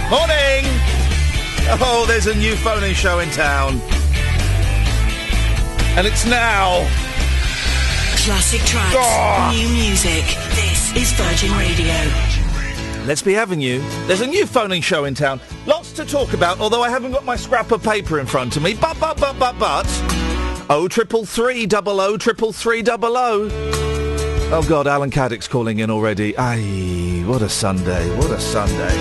Morning! Oh, there's a new phone-in show in town. And it's now. Classic tracks, new music. This is Virgin Radio. Let's be having you. There's a new phone-in show in town. Lots to talk about, although I haven't got my scrap of paper in front of me. But. 0333 00 333 00. Oh, God, Alan Caddick's calling in already. Aye, what a Sunday, what a Sunday.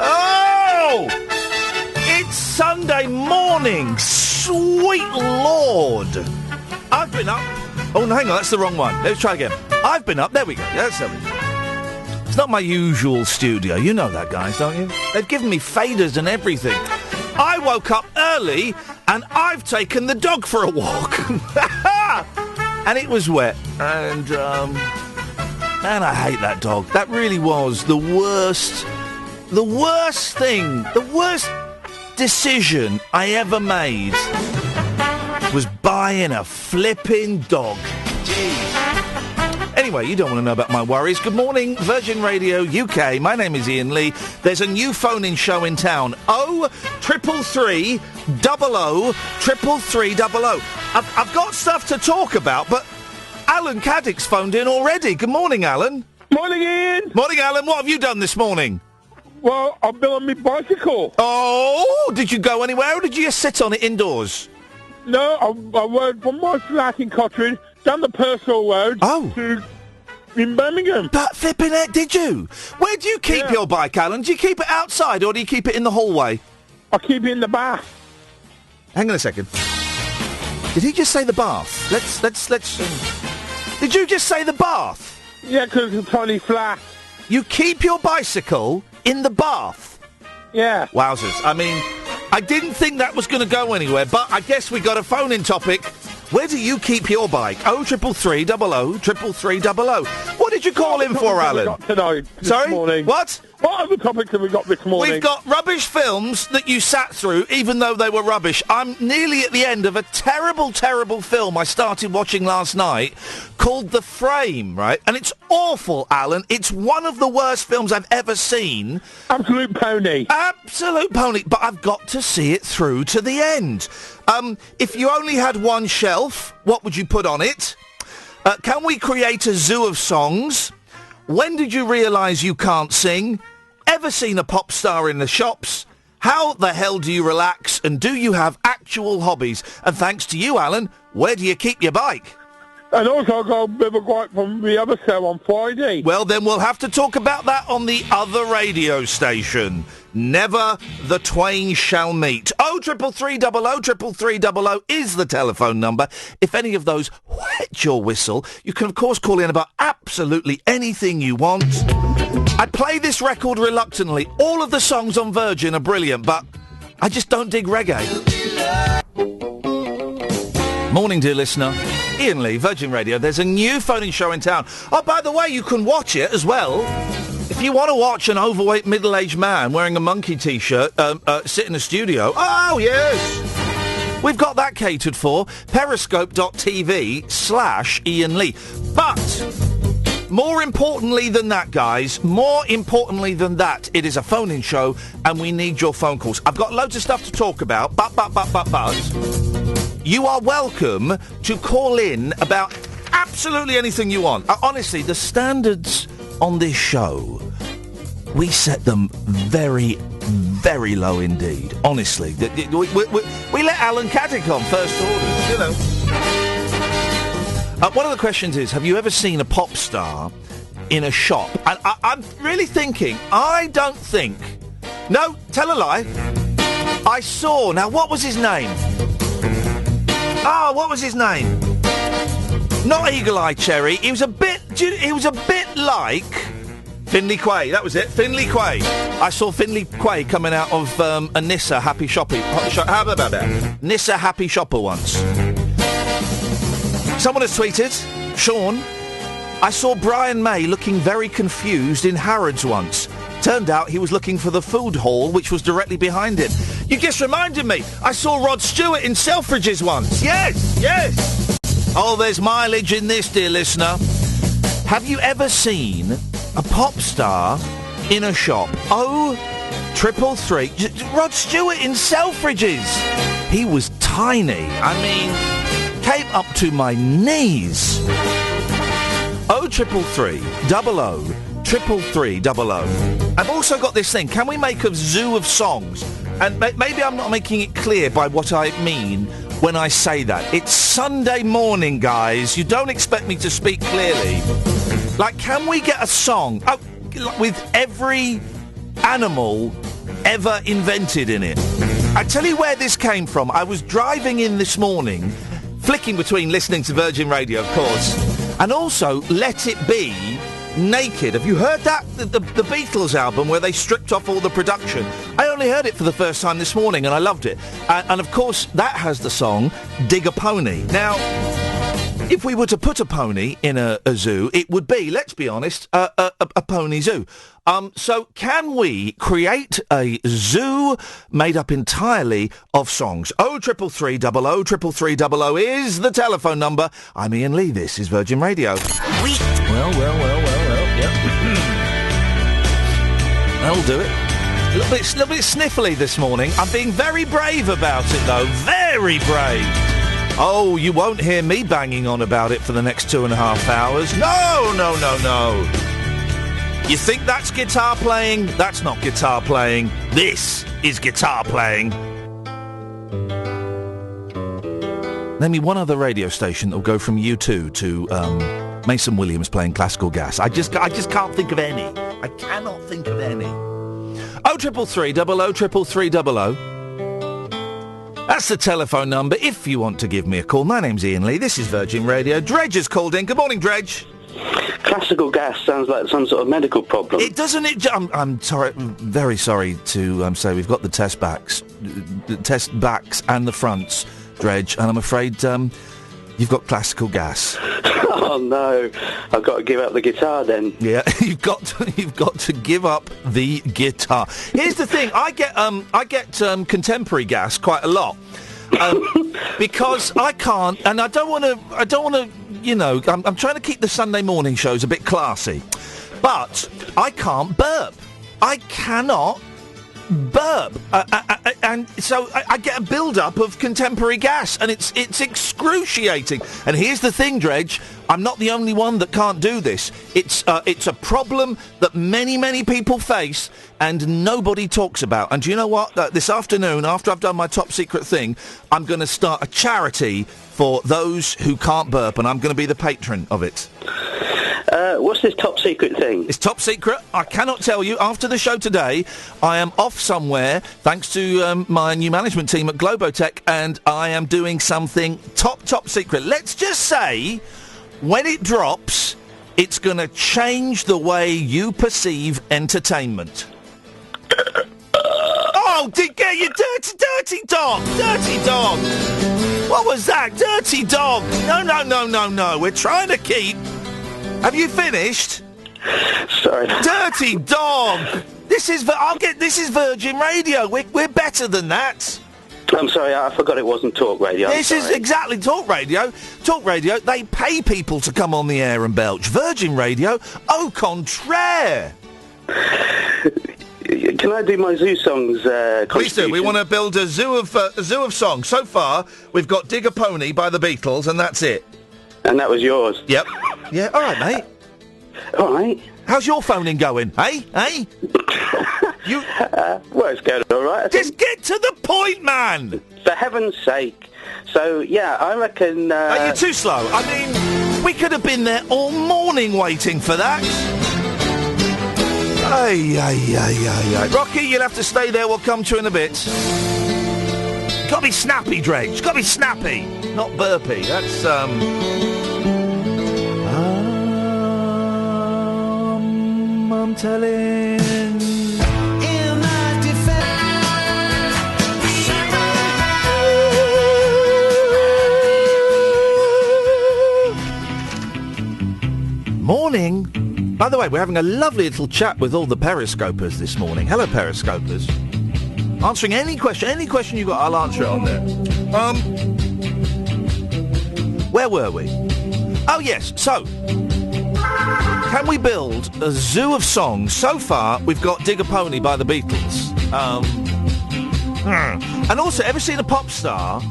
Oh! It's Sunday morning, sweet Lord. I've been up... Oh, no, hang on, that's the wrong one. Let's try again. I've been up, there we go. Yeah, that's it. It's not my usual studio. You know that, guys, don't you? They've given me faders and everything. I woke up early and I've taken the dog for a walk. And it was wet. And, man, I hate that dog. That really was the worst thing, the worst decision I ever made was buying a flipping dog. Jeez. Anyway, you don't want to know about my worries. Good morning, Virgin Radio UK. My name is Iain Lee. There's a new phone-in show in town. 0333 00 333 00. I've got stuff to talk about, but Alan Caddick's phoned in already. Good morning, Alan. Morning, Ian. Morning, Alan. What have you done this morning? Well, I've been on my bicycle. Oh, did you go anywhere or did you just sit on it indoors? No, I went from my flat in Cotteridge down the Purcell Road to in Birmingham. But flipping it, did you? Where do you keep your bike, Alan? Do you keep it outside or do you keep it in the hallway? I keep it in the bath. Hang on a second. Did he just say the bath? Let's. Did you just say the bath? Yeah, because it's a tiny flat. You keep your bicycle in the bath? Yeah. Wowzers. I mean, I didn't think that was going to go anywhere, but I guess we got a phone-in topic. Where do you keep your bike? 0333 00 333 00. What did you call in for, Alan? Sorry? Morning. What? What other topics have we got this morning? We've got rubbish films that you sat through, even though they were rubbish. I'm nearly at the end of a terrible, terrible film I started watching last night called The Frame, right? And it's awful, Alan. It's one of the worst films I've ever seen. Absolute pony. Absolute pony. But I've got to see it through to the end. If you only had one shelf, what would you put on it? Can we create a zoo of songs? When did you realise you can't sing? Ever seen a pop star in the shops? How the hell do you relax? And do you have actual hobbies? And thanks to you, Alan, where do you keep your bike? And also I got a bit of a gripe from the other show on Friday. Well, then we'll have to talk about that on the other radio station. Never the twain shall meet. 0333 00 333 00 is the telephone number. If any of those whet your whistle, you can, of course, call in about absolutely anything you want. I play this record reluctantly. All of the songs on Virgin are brilliant, but I just don't dig reggae. Morning, dear listener. Iain Lee, Virgin Radio. There's a new phone-in show in town. Oh, by the way, you can watch it as well. If you want to watch an overweight middle-aged man wearing a monkey T-shirt sit in a studio, oh, yes! We've got that catered for. Periscope.tv/Iain Lee. But more importantly than that, guys, more importantly than that, it is a phone-in show and we need your phone calls. I've got loads of stuff to talk about, but you are welcome to call in about absolutely anything you want. Honestly, the standards on this show, we set them very, very low indeed. Honestly. We let Alan Caddick on first orders, you know. One of the questions is, have you ever seen a pop star in a shop? And I'm really thinking, I don't think... No, tell a lie. I saw... Now, what was his name? What was his name? Not Eagle Eye Cherry. He was a bit like Finley Quay. That was it. Finley Quay. I saw Finley Quay coming out of a Nissa Happy Shopper. How about that? Nissa Happy Shopper once. Someone has tweeted, Sean, I saw Brian May looking very confused in Harrods once. Turned out he was looking for the food hall, which was directly behind him. You just reminded me. I saw Rod Stewart in Selfridges once. Yes. Oh, there's mileage in this, dear listener. Have you ever seen a pop star in a shop. 0333. Rod Stewart in Selfridges. He was tiny. I mean, came up to my knees. 0333 00 33300. I've also got this thing. Can we make a zoo of songs? And maybe I'm not making it clear by what I mean when I say that. It's Sunday morning, guys. You don't expect me to speak clearly. Like, can we get a song with every animal ever invented in it? I tell you where this came from. I was driving in this morning, flicking between listening to Virgin Radio, of course, and also Let It Be Naked. Have you heard that? The Beatles album where they stripped off all the production. I only heard it for the first time this morning and I loved it. And of course, that has the song Dig a Pony. Now, if we were to put a pony in a zoo, it would be, let's be honest, a pony zoo. So can we create a zoo made up entirely of songs? 0333 00 33300 is the telephone number. I'm Iain Lee. This is Virgin Radio. Well, yep. That'll do it. A little bit sniffly this morning. I'm being very brave about it, though. Very brave. Oh, you won't hear me banging on about it for the next 2.5 hours. No. You think that's guitar playing? That's not guitar playing. This is guitar playing. Name me one other radio station that will go from U2 to Mason Williams playing Classical Gas. I just can't think of any. I cannot think of any. 0333 00 33300. That's the telephone number if you want to give me a call. My name's Iain Lee. This is Virgin Radio. Dredge has called in. Good morning, Dredge. Classical gas sounds like some sort of medical problem. It doesn't. I'm sorry. Very sorry to say we've got the test backs and the fronts, Dredge, and I'm afraid you've got classical gas. Oh no! I've got to give up the guitar then. Yeah, you've got to give up the guitar. Here's the thing: I get contemporary gas quite a lot because I can't, and I don't want to. You know, I'm trying to keep the Sunday morning shows a bit classy, but I can't burp. I cannot burp, and so I get a build-up of contemporary gas, and it's excruciating. And here's the thing, Dredge, I'm not the only one that can't do this. It's a problem that many people face, and nobody talks about. And do you know what? This afternoon, after I've done my top secret thing, I'm going to start a charity for those who can't burp, and I'm going to be the patron of it. What's this top secret thing? It's top secret. I cannot tell you. After the show today, I am off somewhere, thanks to my new management team at Globotech, and I am doing something top secret. Let's just say, when it drops, it's going to change the way you perceive entertainment. Oh, you dirty dog! Dirty dog! What was that? Dirty dog! No. We're trying to keep... Have you finished? Sorry. Dirty dog! This is Virgin Radio. We're better than that. I'm sorry, I forgot it wasn't talk radio. This is exactly talk radio. Talk radio, they pay people to come on the air and belch. Virgin Radio, au contraire. Can I do my zoo songs? Please do. We want to build a zoo of songs. So far, we've got Dig a Pony by the Beatles, and that's it. And that was yours? Yep. Yeah, all right, mate. All right. How's your phoning going? Hey? You... well, it's going all right. Just get to the point, man! For heaven's sake. So, yeah, I reckon... Are you too slow? I mean, we could have been there all morning waiting for that. Ay. Rocky, you'll have to stay there. We'll come to you in a bit. Got to be snappy, Dredge. Got to be snappy, not burpy. That's I'm telling. In my defense. Morning. By the way, we're having a lovely little chat with all the Periscopers this morning. Hello, Periscopers. Answering any question you got, I'll answer it on there. Where were we? Oh, yes, so... Can we build a zoo of songs? So far, we've got Dig a Pony by the Beatles. And also, ever seen a pop star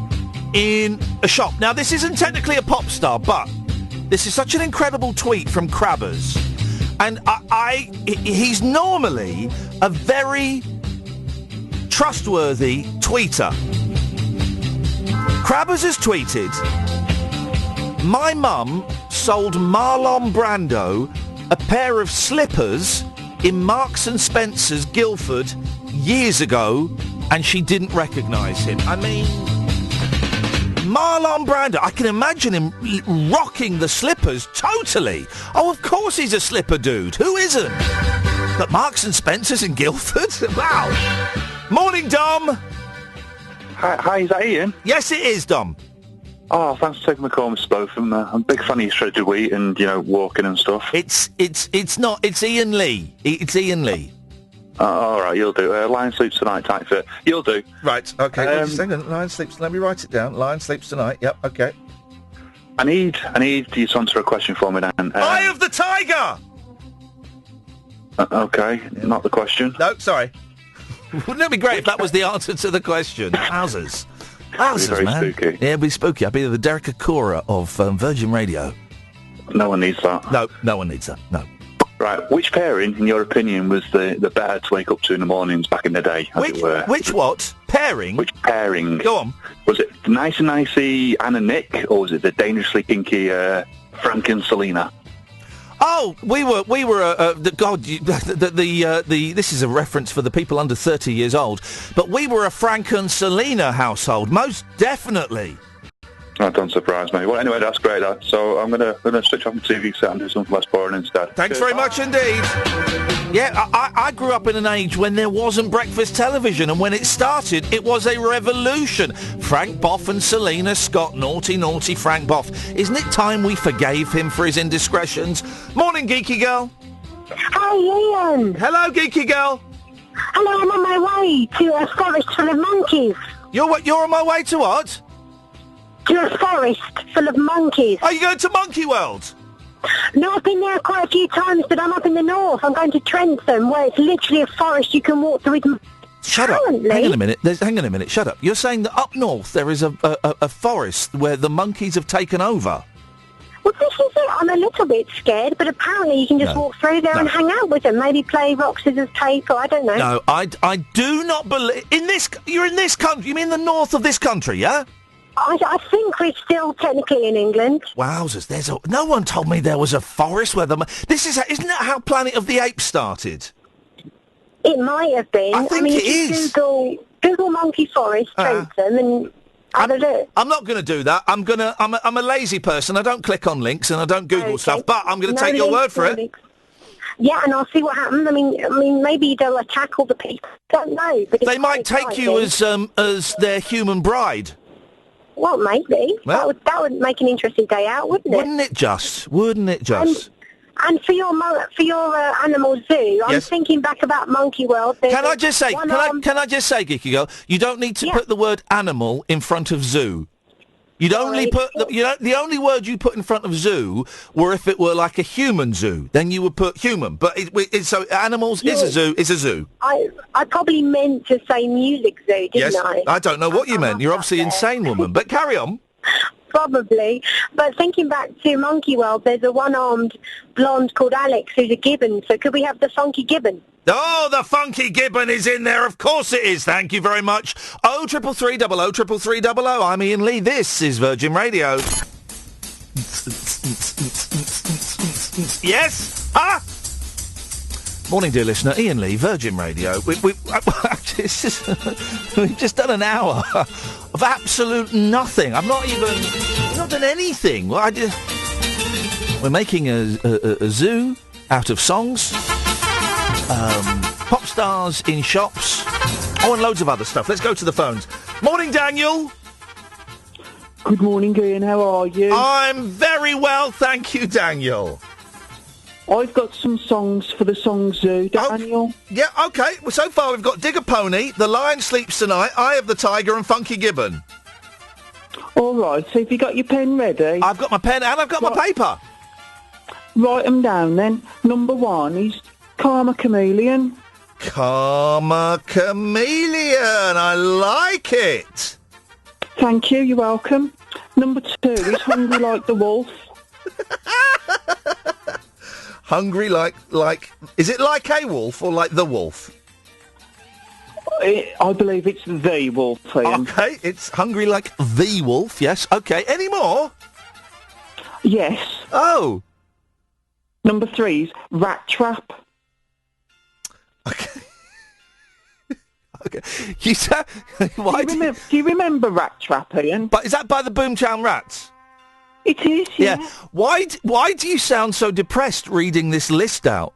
in a shop? Now, this isn't technically a pop star, but this is such an incredible tweet from Crabbers. And he's normally a very trustworthy tweeter. Crabbers has tweeted, my mum sold Marlon Brando a pair of slippers in Marks and Spencer's Guildford years ago, and she didn't recognise him. I mean, Marlon Brando, I can imagine him rocking the slippers totally. Oh, of course he's a slipper dude. Who isn't? But Marks and Spencer's in Guildford? Wow. Morning, Dom. Hi, is that Ian? Yes, it is, Dom. Oh, thanks for taking my call, Mr. Botham. I'm a big fan of your shredded wheat and, walking and stuff. It's not. It's Ian Lee. It's Ian Lee. All right, you'll do. Lion sleeps tonight, type fit. You'll do. Right, okay. Hang on. Lion sleeps. Let me write it down. Lion sleeps tonight. Yep, okay. I need you to answer a question for me, Dan. Eye of the tiger! Okay, not the question. No, sorry. Wouldn't it be great if that was the answer to the question? Wowzers. Wowzers, man. Spooky. Yeah, it'd be spooky. I'd be the Derek Acora of Virgin Radio. No one needs that. No one needs that. No. Right, which pairing, in your opinion, was the better to wake up to in the mornings back in the day, as it were? Which what? Pairing? Which pairing? Go on. Was it the nice and nicey Anna Nick, or was it the dangerously kinky Frank and Selena? Oh, we were. This is a reference for the people under 30 years old. But we were a Frank and Selena household, most definitely. That don't surprise me. Well, anyway, that's great. So I'm gonna switch off my TV set and do something less boring instead. Thanks very much indeed. Yeah, I grew up in an age when there wasn't breakfast television, and when it started, it was a revolution. Frank Boff and Selena Scott, naughty Frank Boff. Isn't it time we forgave him for his indiscretions? Morning, Geeky Girl. Hi, Ian. Hello, Geeky Girl. Hello, I'm on my way to a forest full of monkeys. You're on my way to what? To a forest full of monkeys. Are you going to Monkey World? No, I've been there quite a few times, but I'm up in the north. I'm going to Trentham, where it's literally a forest you can walk through with... Shut up. Hang on a minute. Shut up. You're saying that up north there is a forest where the monkeys have taken over? Well, this is it. I'm a little bit scared, but apparently you can just walk through there and hang out with them. Maybe play rock, scissors, tape, or I don't know. No, I do not believe... You're in this country. You mean the north of this country, yeah? I think we're still technically in England. Wowzers, no one told me there was a forest where isn't that how Planet of the Apes started? It might have been. I think it is. Google Monkey Forest, Trentham, and have a look. I'm not going to do that. I'm a lazy person. I don't click on links and I don't Google stuff, but I'm going to take your word for it. Yeah, and I'll see what happens. I mean, maybe they'll attack all the people. Don't know. But they might take you as their human bride. Well, maybe. Well, that would make an interesting day out, wouldn't it? Wouldn't it just? And for your animal zoo, I'm thinking back about Monkey World. Can I just say, Geeky Girl, you don't need to put the word animal in front of zoo. You'd only put the only word you put in front of zoo were if it were like a human zoo. Then you would put human. But so animals is a zoo. Is a zoo. I probably meant to say music zoo, didn't I? I don't know what you meant. You're obviously insane, woman. But carry on. Probably. But thinking back to Monkey World, there's a one-armed blonde called Alex who's a gibbon. So could we have the funky gibbon? Oh, the funky gibbon is in there. Of course it is. Thank you very much. 0333 00 333 00. I'm Ian Lee. This is Virgin Radio. Yes? Ah! Morning, dear listener. Ian Lee, Virgin Radio. We've just done an hour of absolute nothing. I've not done anything. We're making a zoo out of songs. Pop stars in shops. Oh, and loads of other stuff. Let's go to the phones. Morning, Daniel. Good morning, Ian. How are you? I'm very well, thank you, Daniel. I've got some songs for the Song Zoo, Daniel. Yeah, OK. Well, so far we've got Dig a Pony, The Lion Sleeps Tonight, Eye of the Tiger and Funky Gibbon. All right, so have you got your pen ready? I've got my pen and I've got my paper. write them down then. Number 1 is Karma Chameleon. Karma Chameleon. I like it. Thank you, you're welcome. Number 2 is Hungry Like the Wolf. Hungry like... Is it like a wolf or like the wolf? I believe it's the wolf, Ian. Okay, it's hungry like the wolf, yes. Okay, any more? Yes. Oh. Number 3 is Rat Trap. Okay. Okay. You say, why do you remember Rat Trap, Ian? But is that by the Boomtown Rats? It is, yeah. Why do you sound so depressed reading this list out?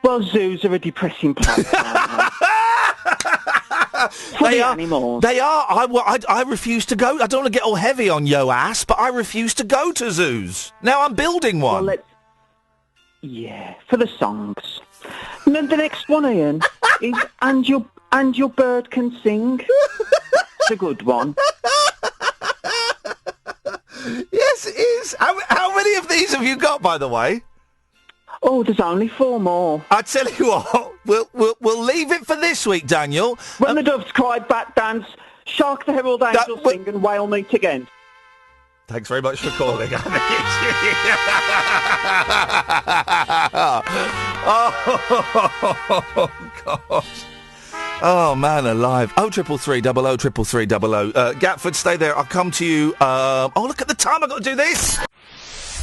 Well, zoos are a depressing place. They are. Animals. They are. I refuse to go. I don't want to get all heavy on yo ass, but I refuse to go to zoos. Now I'm building one. Well, yeah, for the songs. And then the next one, Ian, is And Your Bird Can Sing. It's a good one. Yes, it is. How many of these have you got, by the way? Oh, there's only 4 more. I tell you what, we'll leave it for this week, Daniel. When the doves cry, bat dance, shark the herald angel sing, and whale meet again. Thanks very much for calling. Oh, gosh. Oh, man alive. 0333 00 333 00. Gatford, stay there. I'll come to you. Oh, look at the time. I've got to do this.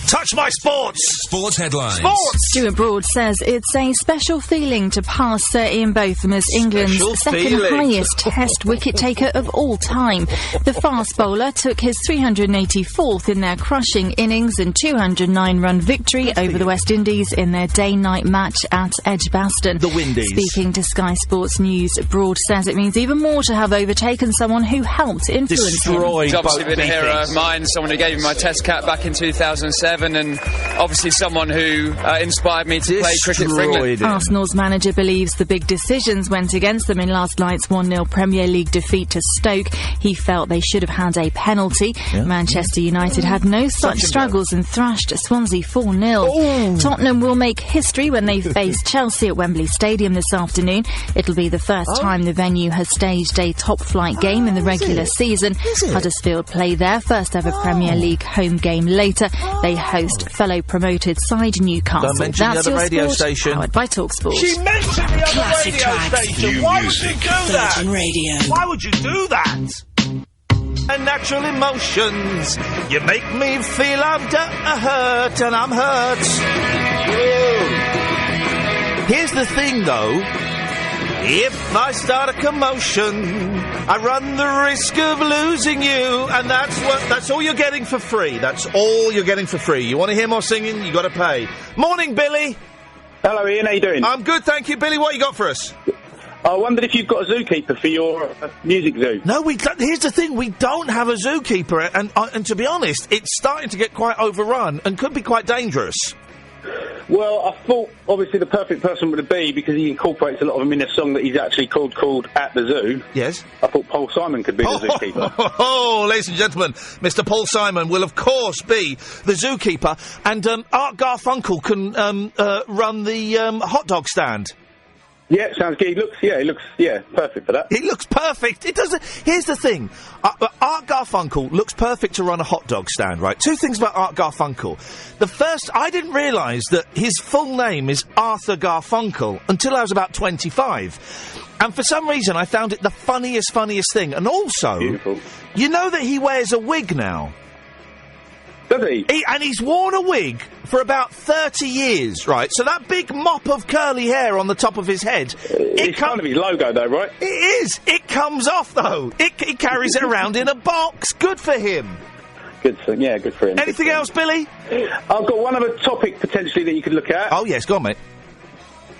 Touch my sports! Sports headlines. Sports! Stuart Broad says it's a special feeling to pass Sir Ian Botham as England's second highest Test wicket taker of all time. The fast bowler took his 384th in their crushing innings and 209-run victory over the West Indies in their day-night match at Edgbaston. The Windies. Speaking to Sky Sports News, Broad says it means even more to have overtaken someone who helped influence him. He's obviously been a hero of mine, someone who gave me my Test cap back in 2007. And obviously someone who inspired me to play cricket for England. Arsenal's manager believes the big decisions went against them in last night's 1-0 Premier League defeat to Stoke. He felt they should have had a penalty. Yeah. Manchester United had no such struggles and thrashed Swansea 4-0. Tottenham will make history when they face Chelsea at Wembley Stadium this afternoon. It'll be the first time the venue has staged a top-flight game in the regular season. Huddersfield play their first ever Premier League home game later. They host fellow promoted side Newcastle. Don't mention That's the other radio sport, station. Powered by TalkSport. She mentioned the other Classic radio tracks. station. New Why music. would you do that? Virgin Radio. Why would you do that? And natural emotions. You make me feel I'm hurt and I'm hurt. Whoa. Here's the thing, though. If I start a commotion, I run the risk of losing you, and that's all you're getting for free. That's all you're getting for free. You want to hear more singing, you got to pay. Morning, Billy. Hello, Ian. How you doing? I'm good, thank you, Billy. What you got for us? I wondered if you've got a zookeeper for your music zoo. No, we don't. Here's the thing: we don't have a zookeeper, and to be honest, it's starting to get quite overrun and could be quite dangerous. Well, I thought, obviously, the perfect person would it be, because he incorporates a lot of them in a song that he's actually called At the Zoo. Yes. I thought Paul Simon could be the zookeeper. Oh, ladies and gentlemen, Mr. Paul Simon will, of course, be the zookeeper, and Art Garfunkel can run the hot dog stand. Yeah, sounds good. He looks perfect for that. It looks perfect. It doesn't. Here's the thing. Art Garfunkel looks perfect to run a hot dog stand, right? Two things about Art Garfunkel. The first, I didn't realise that his full name is Arthur Garfunkel until I was about 25. And for some reason, I found it the funniest thing. And also, beautiful. You know that he wears a wig now? Does he? And he's worn a wig for about 30 years, right? So that big mop of curly hair on the top of his head... It's kind of his logo, though, right? It is. It comes off, though. He carries it around in a box. Good for him. Good for him. Anything else, Billy? I've got one other topic, potentially, that you could look at. Oh, yes. Go on, mate.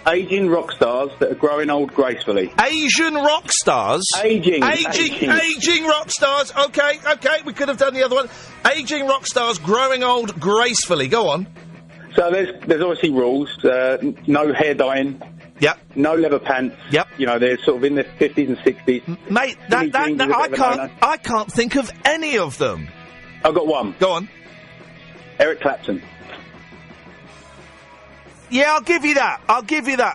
Ageing rock stars that are growing old gracefully. Asian rock stars? Aging rock stars. Okay. We could have done the other one. Aging rock stars growing old gracefully. Go on. So there's obviously rules. No hair dyeing. Yep. No leather pants. Yep. You know, they're sort of in their 50s and 60s. Mate, I can't think of any of them. I've got one. Go on. Eric Clapton. Yeah, I'll give you that.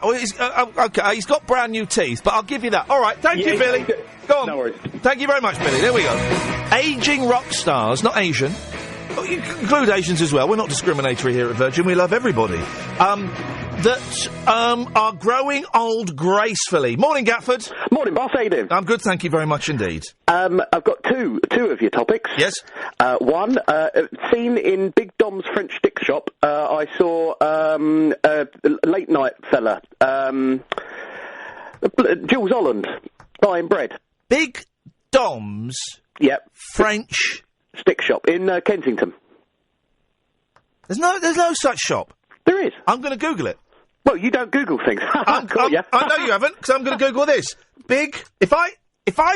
Okay, he's got brand new teeth, but I'll give you that. All right, thank you, Billy. Go on. No worries. Thank you very much, Billy. There we go. Ageing rock stars, not Asian. Oh, you can include Asians as well. We're not discriminatory here at Virgin. We love everybody. That are growing old gracefully. Morning, Gatford. Morning, boss. How you doing? I'm good, thank you very much indeed. I've got two of your topics. Yes. One, seen in Big Dom's French stick shop, I saw a late night fella, Jules Holland, buying bread. Big Dom's French stick shop in Kensington. There's no such shop. There is. I'm going to Google it. Well, you don't Google things. I know you haven't, because I'm going to Google this. If I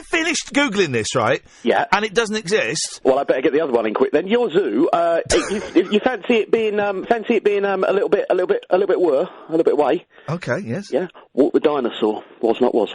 finished Googling this, right? Yeah. And it doesn't exist. Well, I better get the other one in quick then. Your zoo, you fancy it being a little bit way. Okay, yes. Yeah. Walk the dinosaur. Was not was.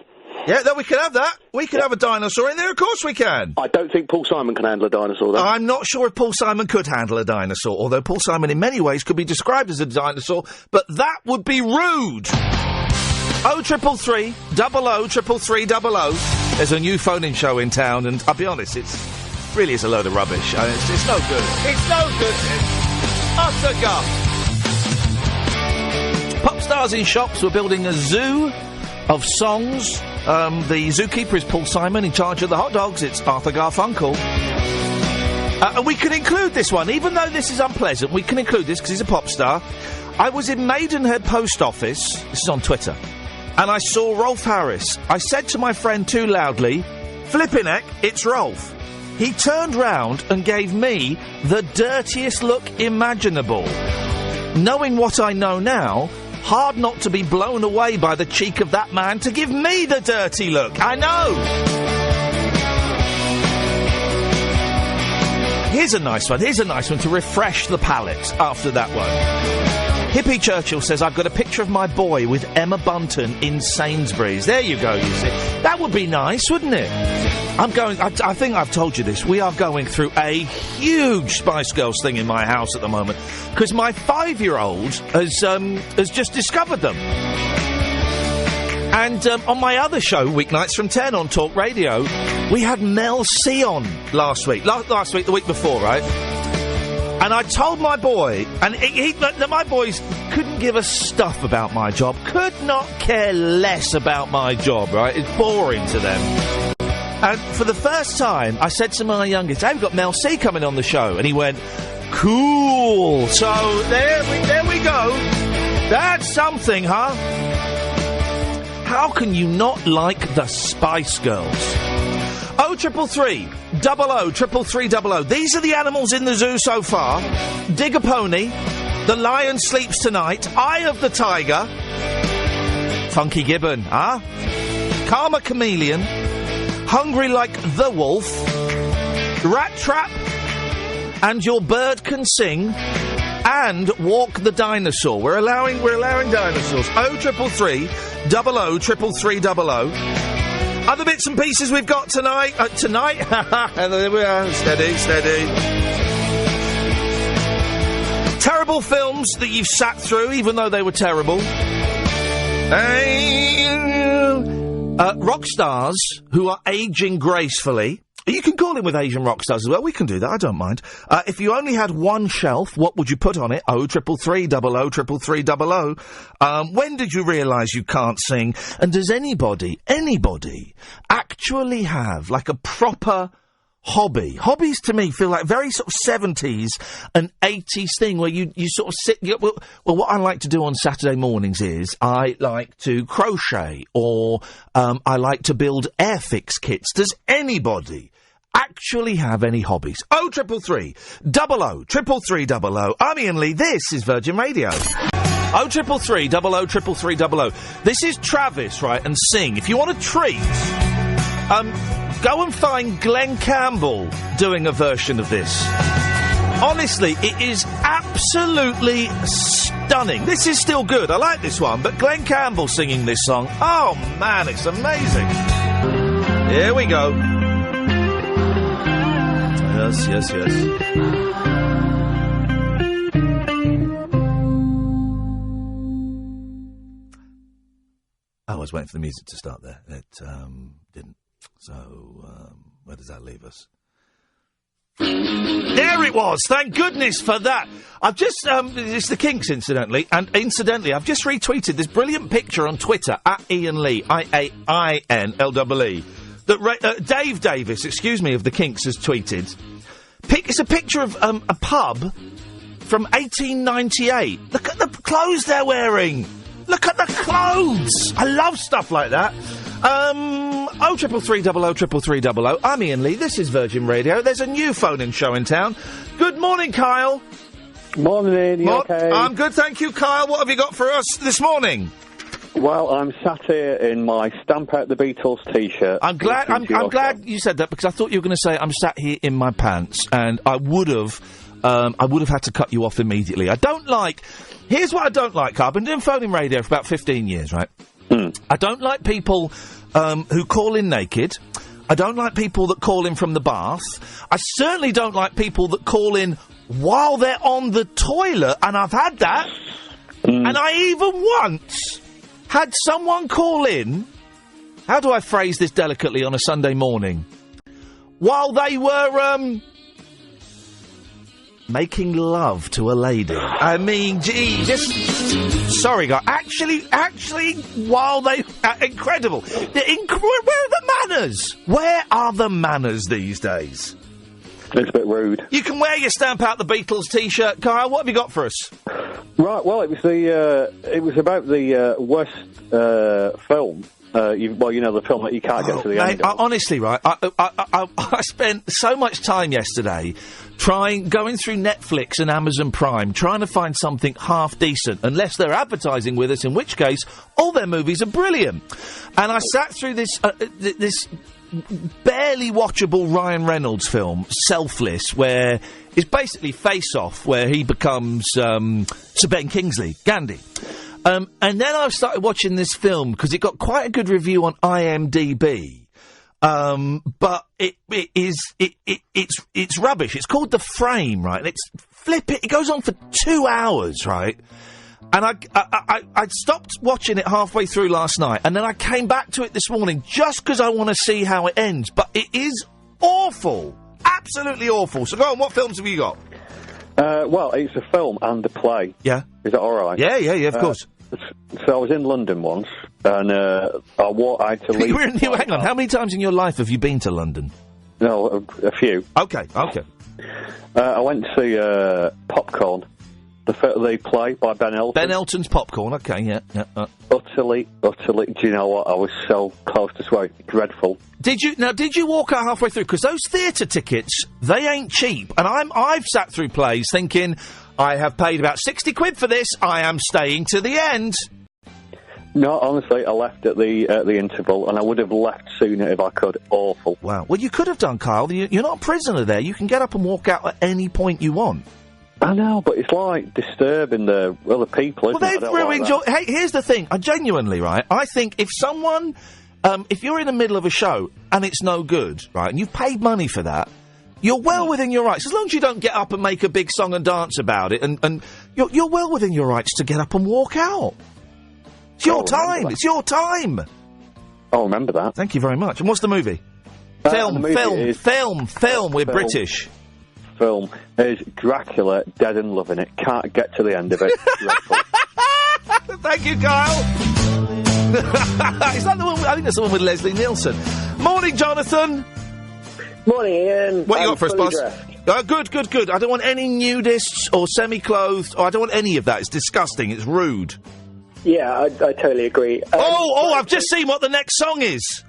Yeah, we can have that. We can have a dinosaur in there, of course we can. I don't think Paul Simon can handle a dinosaur, though. I'm not sure if Paul Simon could handle a dinosaur, although Paul Simon in many ways could be described as a dinosaur, but that would be rude. 0333 003300. There's a new phone-in show in town, and I'll be honest, it's a load of rubbish. It's no good. It's no good. Utter guff. Pop stars in shops were building a zoo of songs. The zookeeper is Paul Simon, in charge of the hot dogs. It's Arthur Garfunkel. And we can include this one, even though this is unpleasant. We can include this because he's a pop star. I was in Maidenhead Post Office. This is on Twitter. And I saw Rolf Harris. I said to my friend too loudly, "Flippin' heck, it's Rolf." He turned round and gave me the dirtiest look imaginable. Knowing what I know now, hard not to be blown away by the cheek of that man to give me the dirty look. I know. Here's a nice one to refresh the palate after that one. Hippie Churchill says, I've got a picture of my boy with Emma Bunton in Sainsbury's. There you go, you see. That would be nice, wouldn't it? I think I've told you this. We are going through a huge Spice Girls thing in my house at the moment. Because my 5-year-old has just discovered them. And on my other show, Weeknights from 10 on Talk Radio, we had Mel C on last week. The week before, right? And I told my boy, and my boys couldn't give a stuff about my job, could not care less about my job, right? It's boring to them. And for the first time, I said to my youngest, "Hey, we've got Mel C coming on the show," and he went, "Cool." So there we go. That's something, huh? How can you not like the Spice Girls? 0333 003300. These are the animals in the zoo so far. Dig a Pony, The Lion Sleeps Tonight, Eye of the Tiger, Funky Gibbon, huh? Karma Chameleon, Hungry Like the Wolf, Rat Trap, and Your Bird Can Sing, and Walk the Dinosaur. We're allowing dinosaurs. 0333 003300. Other bits and pieces we've got tonight. And there we are. Steady. Terrible films that you've sat through, even though they were terrible. Rock stars who are aging gracefully. You can call in with Asian rock stars as well. We can do that. I don't mind. If you only had one shelf, what would you put on it? 0333 003300. When did you realise you can't sing? And does anybody actually have, like, a proper hobby? Hobbies, to me, feel like very sort of 70s and 80s thing where you sort of sit... Well, what I like to do on Saturday mornings is I like to crochet, or I like to build Airfix kits. Does anybody actually have any hobbies? 0333 003300. I'm Iain Lee. This is Virgin Radio. 0333 003300. This is Travis, right? And Sing. If you want a treat, go and find Glenn Campbell doing a version of this. Honestly, it is absolutely stunning. This is still good. I like this one, but Glenn Campbell singing this song, oh man, it's amazing. Here we go. Yes. Tonight, 'cause waiting for the music to start there. It didn't. So, where does that leave us? There it was! Thank goodness for that! I've just, it's the Kinks, incidentally, and incidentally, I've just retweeted this brilliant picture on Twitter, at Iain Lee, IAINLEE, that Dave Davis, of the Kinks, has tweeted. It's a picture of a pub from 1898. Look at the clothes they're wearing! Look at the clothes! I love stuff like that. 0333003300. I'm Iain Lee. This is Virgin Radio. There's a new phone-in show in town. Good morning, Kyle. Morning, Ian. You okay? I'm good, thank you, Kyle. What have you got for us this morning? Well, I'm sat here in my Stamp Out the Beatles T-shirt. I'm glad you said that, because I thought you were going to say I'm sat here in my pants, and I would have had to cut you off immediately. Here's what I don't like, Carl. I've been doing phone-in radio for about 15 years, right? I don't like people who call in naked. I don't like people that call in from the bath. I certainly don't like people that call in while they're on the toilet, and I've had that. And I even once had someone call in, how do I phrase this delicately on a Sunday morning, while they were, making love to a lady. I mean, gee, sorry, guys. Actually, while they... incredible. Where are the manners? Where are the manners these days? It's a bit rude. You can wear your Stamp Out the Beatles T-shirt. Kyle, what have you got for us? Right, well, it was about the worst film. The film that you can't get to the end of. Honestly, right, I spent so much time yesterday going through Netflix and Amazon Prime, trying to find something half decent, unless they're advertising with us, in which case all their movies are brilliant. And I sat through this barely watchable Ryan Reynolds film, Selfless, where it's basically Face Off, where he becomes Sir Ben Kingsley, Gandhi. And then I started watching this film because it got quite a good review on IMDb. But it's rubbish. It's called The Frame, right? And it goes on for 2 hours, right? And I stopped watching it halfway through last night, and then I came back to it this morning just because I want to see how it ends. But it is awful. Absolutely awful. So go on, what films have you got? Well, it's a film and a play. Yeah. Is that all right? Yeah, of course. So I was in London once, and I had to leave. Hang on, how many times in your life have you been to London? No, a few. Okay. I went to see Popcorn, the play by Ben Elton. Ben Elton's Popcorn, okay, yeah. Utterly, do you know what? I was so close to swearing. Dreadful. Did you walk out halfway through? Because those theatre tickets, they ain't cheap. And I've sat through plays thinking, I have paid about 60 quid for this, I am staying to the end. No, honestly, I left at the interval, and I would have left sooner if I could. Awful. Wow. Well, you could have done, Kyle. You're not a prisoner there. You can get up and walk out at any point you want. I know, but it's like disturbing the other people, isn't it? Well, they've ruined your... Hey, here's the thing. I genuinely, right, I think if someone... if you're in the middle of a show and it's no good, right, and you've paid money for that, you're well within your rights. As long as you don't get up and make a big song and dance about it, and you're well within your rights to get up and walk out. It's your time. It's your time. I'll remember that. Thank you very much. And what's the movie? Film. We're British. Film is Dracula, Dead and Loving It. Can't get to the end of it. Thank you, Kyle. Is that the one? I think that's the one with Leslie Nielsen. Morning, Jonathan. Morning, Ian. What you got for us, boss? Good. I don't want any nudists or semi-clothed. I don't want any of that. It's disgusting. It's rude. Yeah, I totally agree. I've just seen what the next song is.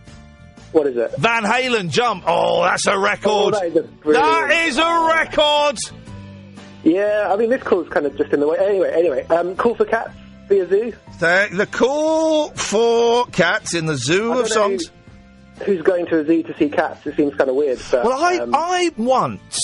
What is it? Van Halen, Jump. Oh, that's a record. That is a record. Yeah, I mean, this call's kind of just in the way. Anyway, Cool for Cats via Zoo. The Cool for Cats in the Zoo of Songs. Who's going to a zoo to see cats? It seems kind of weird. But, well, I once...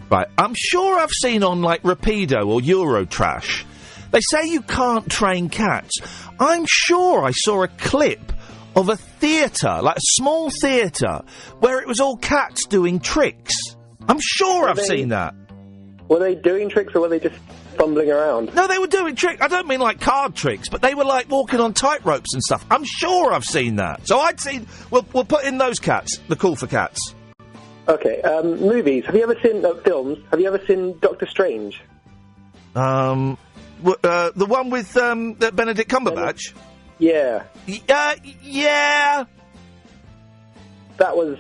Right, I'm sure I've seen on, like, Rapido or Eurotrash, they say you can't train cats. I'm sure I saw a clip of a theatre, like a small theatre, where it was all cats doing tricks. I'm sure I've seen that. Were they doing tricks, or were they just fumbling around. No, they were doing tricks. I don't mean like card tricks, but they were like walking on tight ropes and stuff. I'm sure I've seen that. So I'd seen... We'll put in those cats, the Cool for Cats. Okay, movies. Have you ever seen... films. Have you ever seen Doctor Strange? The one with Benedict Cumberbatch? Yeah. Yeah. That was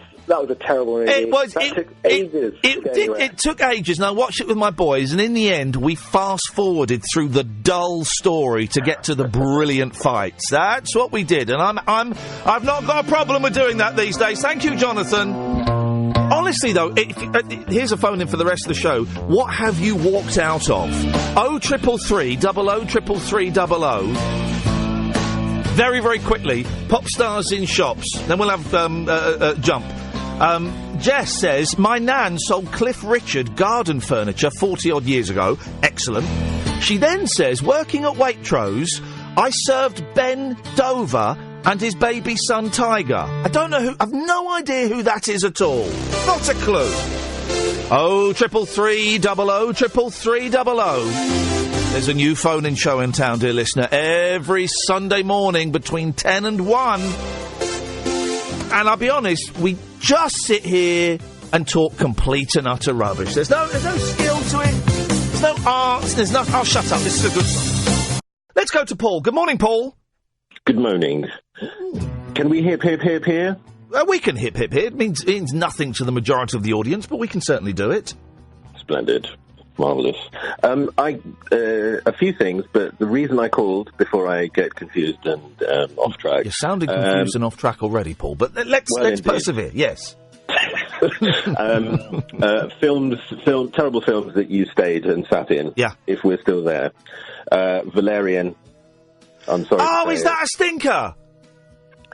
a terrible movie. It was. That took ages. It took ages, and I watched it with my boys, and in the end, we fast-forwarded through the dull story to get to the brilliant fights. That's what we did, and I've not got a problem with doing that these days. Thank you, Jonathan. Honestly, though, here's a phone in for the rest of the show. What have you walked out of? 0333 003300. Very, very quickly, pop stars in shops. Then we'll have Jump. Jess says, my nan sold Cliff Richard garden furniture 40-odd years ago. Excellent. She then says, working at Waitrose, I served Ben Dover and his baby son Tiger. I don't know who... I've no idea who that is at all. Not a clue. 0333 003300. There's a new phone-in show in town, dear listener, every Sunday morning between 10 and 1. And I'll be honest, we just sit here and talk complete and utter rubbish. There's no skill to it. There's no art. There's no... Oh, shut up. This is a good song. Let's go to Paul. Good morning, Paul. Good morning. Can we hip, hip, hip here? We can hip, hip here. It means nothing to the majority of the audience, but we can certainly do it. Splendid. Marvellous. A few things, but the reason I called, before I get confused and off track... You're sounding confused and off track already, Paul, but let's persevere, yes. Terrible films that you stayed and sat in, if we're still there. Valerian, I'm sorry to say is that a stinker?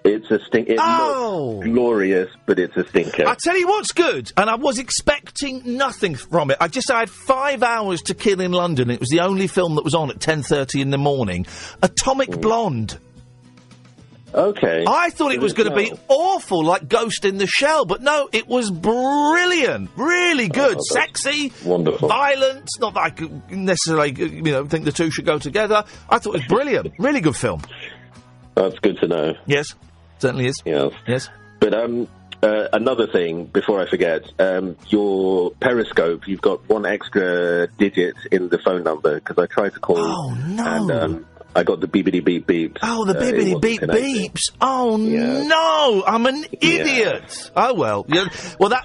It's a stink. It's not glorious, but it's a stinker. I tell you what's good, and I was expecting nothing from it. I had 5 hours to kill in London. It was the only film that was on at 10:30 in the morning. Atomic Blonde. Okay. I thought it was going to be awful, like Ghost in the Shell, but no, it was brilliant. Really good. Sexy. Wonderful. Violent. Not that I could necessarily, think the two should go together. I thought it was brilliant. Really good film. That's good to know. Yes. Certainly is. Yes. But another thing, before I forget, your Periscope, you've got one extra digit in the phone number, because I tried to call. Oh, no. And I got the beepity beep beeps. Oh, the beepity beep beeps. Oh, no. I'm an idiot. Oh, well.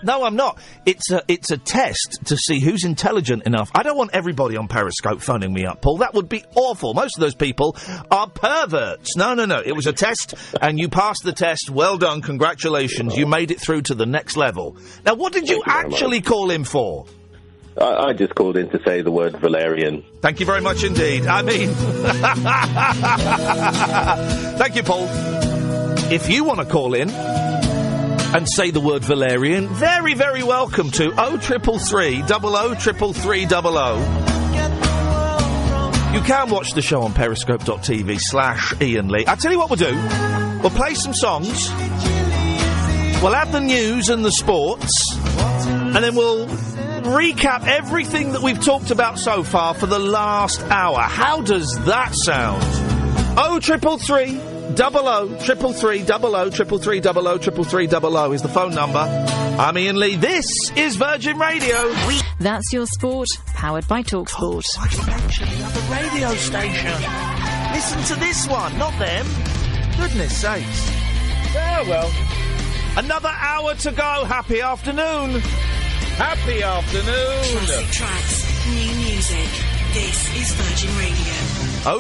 No, I'm not. It's a test to see who's intelligent enough. I don't want everybody on Periscope phoning me up, Paul. That would be awful. Most of those people are perverts. No. It was a test, and you passed the test. Well done. Congratulations. You made it through to the next level. Now, what did you actually call in for? I just called in to say the word Valerian. Thank you very much indeed. I mean... Thank you, Paul. If you want to call in and say the word Valerian, very, very welcome to 0333 003300. You can watch the show on periscope.tv/Iain Lee. I tell you what we'll do. We'll play some songs. We'll have the news and the sports. And then we'll recap everything that we've talked about so far for the last hour. How does that sound? 0333 0033 0033 is the phone number. I'm Iain Lee. This is Virgin Radio. That's your sport, powered by TalkSport. I can mention the other radio station. Listen to this one, not them. Goodness sakes. Oh, well. Another hour to go. Happy afternoon. Happy afternoon. Classic tracks, new music. This is Virgin Radio.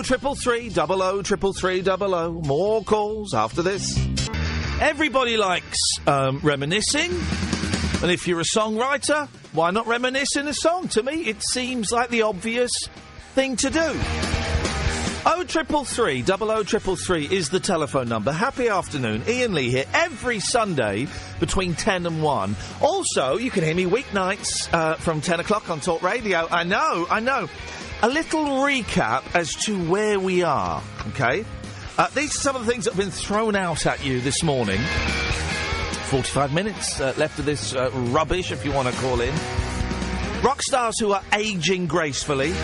0333 003300. More calls after this. Everybody likes reminiscing. And if you're a songwriter, why not reminisce in a song? To me, it seems like the obvious thing to do. 0333 0033 is the telephone number. Happy afternoon. Iain Lee here every Sunday between 10 and 1. Also, you can hear me weeknights from 10 o'clock on Talk Radio. I know. A little recap as to where we are, OK? These are some of the things that have been thrown out at you this morning. 45 minutes left of this rubbish, if you want to call in. Rock stars who are ageing gracefully.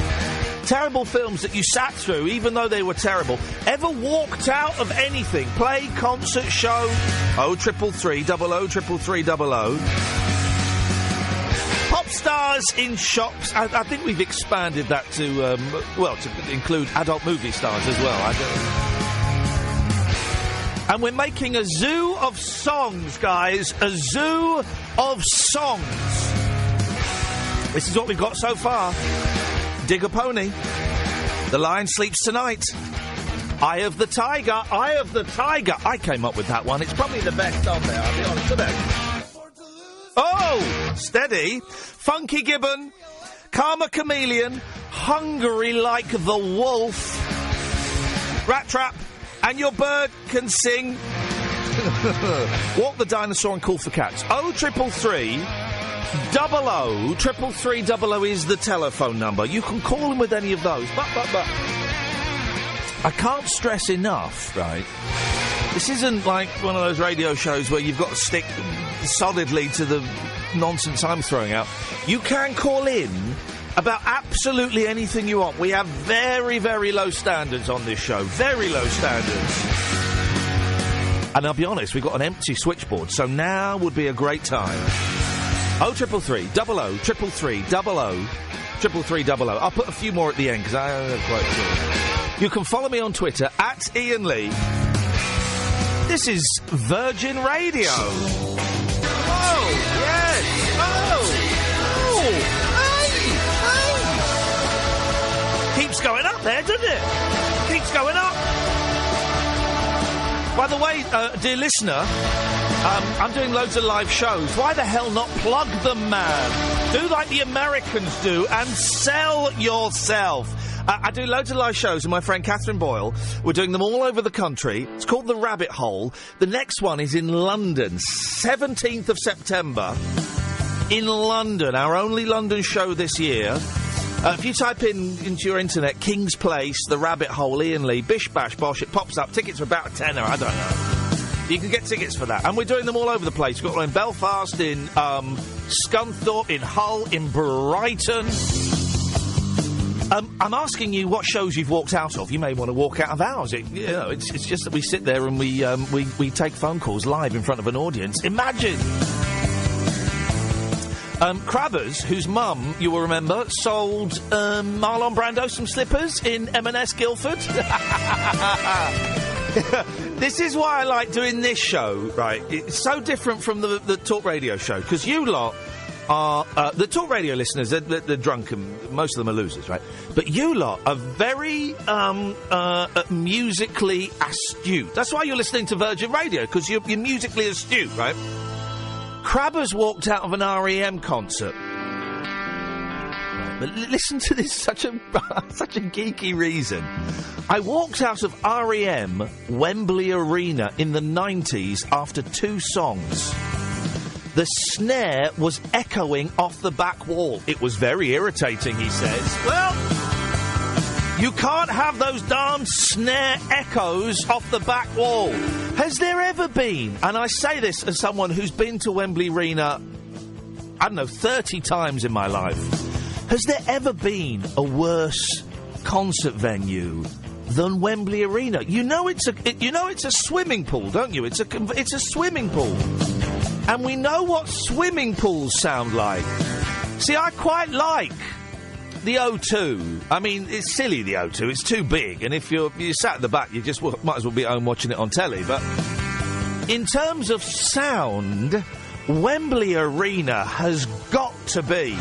Terrible films that you sat through, even though they were terrible. Ever walked out of anything? Play, concert, show. 0333 00 333 Pop stars in shops. I think we've expanded that to, to include adult movie stars as well. And we're making a zoo of songs, guys. A zoo of songs. This is what we've got so far. Dig a Pony. The Lion Sleeps Tonight. Eye of the Tiger. Eye of the Tiger. I came up with that one. It's probably the best on there, I'll be honest with you. Oh! Steady. Funky Gibbon. Karma Chameleon. Hungry Like the Wolf. Rat Trap. And Your Bird Can Sing. Walk the Dinosaur and Call for Cats. 0333 00 333 is the telephone number. You can call in with any of those. But. I can't stress enough, right? This isn't like one of those radio shows where you've got to stick solidly to the nonsense I'm throwing out. You can call in about absolutely anything you want. We have very, very low standards on this show. Very low standards. And I'll be honest, we've got an empty switchboard, so now would be a great time. 0333 00 333 00 333 I'll put a few more at the end, because I'm not quite sure. You can follow me on Twitter, @Iain Lee. This is Virgin Radio. Oh, yes. Oh. Keeps going up there, doesn't it? Keeps going up. By the way, dear listener, I'm doing loads of live shows. Why the hell not plug them, man? Do like the Americans do and sell yourself. I do loads of live shows with my friend Catherine Boyle. We're doing them all over the country. It's called The Rabbit Hole. The next one is in London, 17th of September. In London, our only London show this year. If you type into your internet, King's Place, The Rabbit Hole, Iain Lee, bish, bash, bosh, it pops up. Tickets are about a tenner, I don't know. You can get tickets for that. And we're doing them all over the place. We've got one in Belfast, in Scunthorpe, in Hull, in Brighton. I'm asking you what shows you've walked out of. You may want to walk out of ours. It's just that we sit there and we take phone calls live in front of an audience. Imagine! Crabbers, whose mum, you will remember, sold Marlon Brando some slippers in M&S Guildford. This is why I like doing this show, right? It's so different from the talk radio show, because you lot are... the talk radio listeners, they're drunk and most of them are losers, right? But you lot are very musically astute. That's why you're listening to Virgin Radio, because you're musically astute, right? Crabbers walked out of an R.E.M. concert. But listen to this, such a geeky reason. I walked out of R.E.M. Wembley Arena in the 90s after 2 songs. The snare was echoing off the back wall. It was very irritating, he says. Well, you can't have those darn snare echoes off the back wall. Has there ever been, and I say this as someone who's been to Wembley Arena, 30 times in my life, has there ever been a worse concert venue than Wembley Arena? You know it's a swimming pool, don't you? It's a swimming pool. And we know what swimming pools sound like. See, I quite like the O2. I mean, it's silly, the O2. It's too big, and if you're sat at the back, you just might as well be at home watching it on telly. But in terms of sound, Wembley Arena has got to be.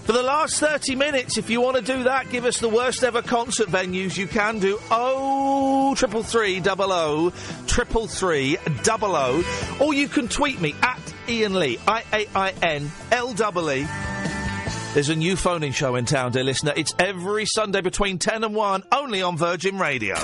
For the last 30 minutes, if you want to do that, give us the worst ever concert venues you can do. 0333 00 333 00. Or you can tweet me at Iain Lee, IAINLEE. There's a new phone-in show in town, dear listener. It's every Sunday between 10 and 1, only on Virgin Radio.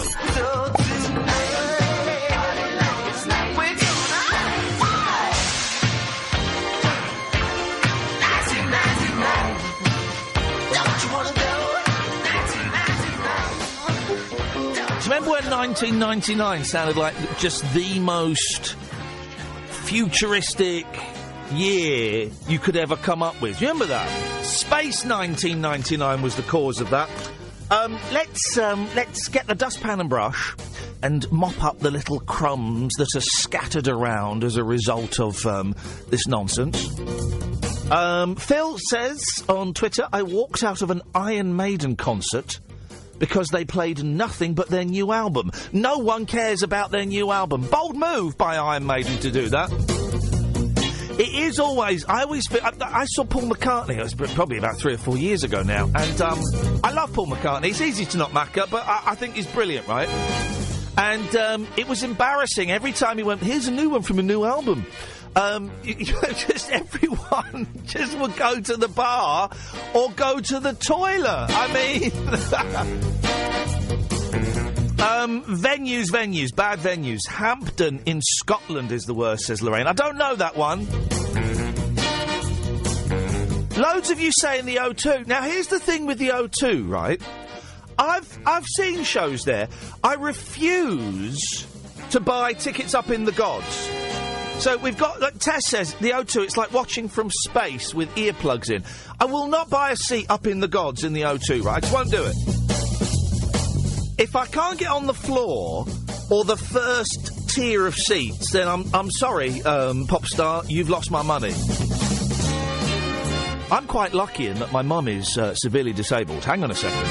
Do you remember when 1999 sounded like just the most futuristic year you could ever come up with? Do you remember that? Space 1999 was the cause of that. Let's get the dustpan and brush and mop up the little crumbs that are scattered around as a result of this nonsense. Phil says on Twitter, I walked out of an Iron Maiden concert because they played nothing but their new album. No one cares about their new album. Bold move by Iron Maiden to do that. It is always... I saw Paul McCartney, it was probably about 3 or 4 years ago now, and I love Paul McCartney. It's easy to not mack up, but I think he's brilliant, right? And it was embarrassing every time he went, here's a new one from a new album. Just everyone just would go to the bar or go to the toilet. I mean... venues, bad venues. Hampton in Scotland is the worst, says Lorraine. I don't know that one. Loads of you say in the O2. Now, here's the thing with the O2, right? I've seen shows there. I refuse to buy tickets up in the gods. So we've got, like Tess says, the O2, it's like watching from space with earplugs in. I will not buy a seat up in the gods in the O2, right? I just won't do it. If I can't get on the floor or the first tier of seats, then I'm sorry, pop star, you've lost my money. I'm quite lucky in that my mum is severely disabled. Hang on a second.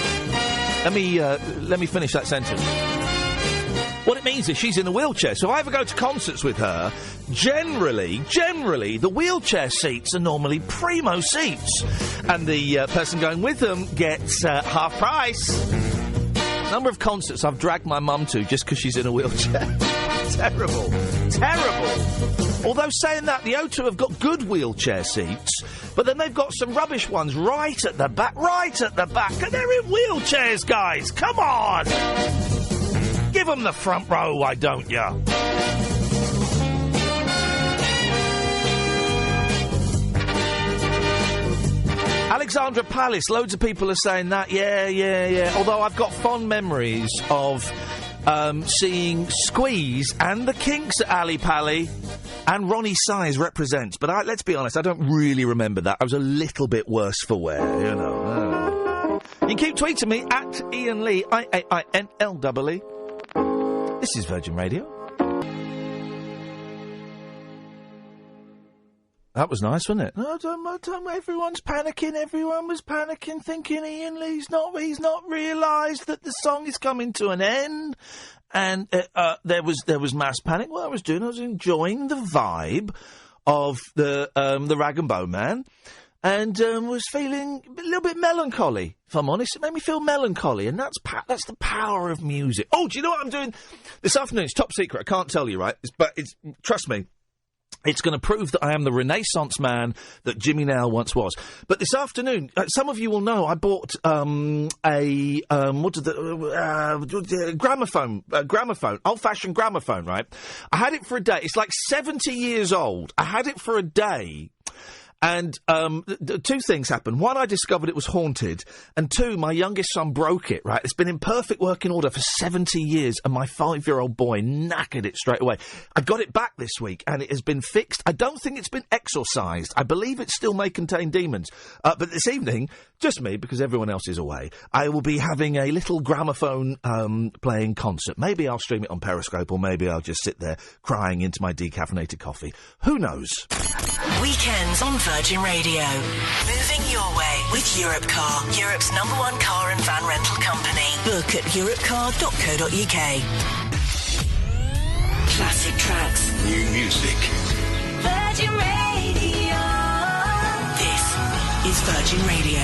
Let me finish that sentence. What it means is she's in a wheelchair, so if I ever go to concerts with her, generally, the wheelchair seats are normally primo seats, and the person going with them gets half price. Number of concerts I've dragged my mum to just because she's in a wheelchair. Terrible. Although saying that, the O2 have got good wheelchair seats, but then they've got some rubbish ones right at the back. And they're in wheelchairs, guys. Come on! Give them the front row, why don't ya? Alexandra Palace, loads of people are saying that, yeah. Although I've got fond memories of seeing Squeeze and the Kinks at Ali Pally, and Ronnie Size represents. But let's be honest, I don't really remember that. I was a little bit worse for wear, you know. You can keep tweeting me at Iain Lee, IAINLEE. This is Virgin Radio. That was nice, wasn't it? No, don't, everyone's panicking. Everyone was panicking, thinking Iain Lee's not realised that the song is coming to an end. And there was mass panic. What I was doing, I was enjoying the vibe of the Rag and Bone Man, and was feeling a little bit melancholy. If I'm honest, it made me feel melancholy, and that's the power of music. Oh, do you know what I'm doing this afternoon? It's top secret. I can't tell you, right? But trust me. It's going to prove that I am the Renaissance man that Jimmy Nail once was. But this afternoon, some of you will know, I bought gramophone, old-fashioned gramophone, right? I had it for a day. It's like 70 years old. I had it for a day. And two things happened. One, I discovered it was haunted. And two, my youngest son broke it, right? It's been in perfect working order for 70 years, and my 5-year-old boy knackered it straight away. I got it back this week, and it has been fixed. I don't think it's been exorcised. I believe it still may contain demons. But this evening, just me, because everyone else is away, I will be having a little gramophone playing concert. Maybe I'll stream it on Periscope, or maybe I'll just sit there crying into my decaffeinated coffee. Who knows? Weekends on Virgin Radio. Moving your way with Europcar, Europe's #1 car and van rental company. Book at europcar.co.uk. Classic tracks. New music. Virgin Radio. This is Virgin Radio.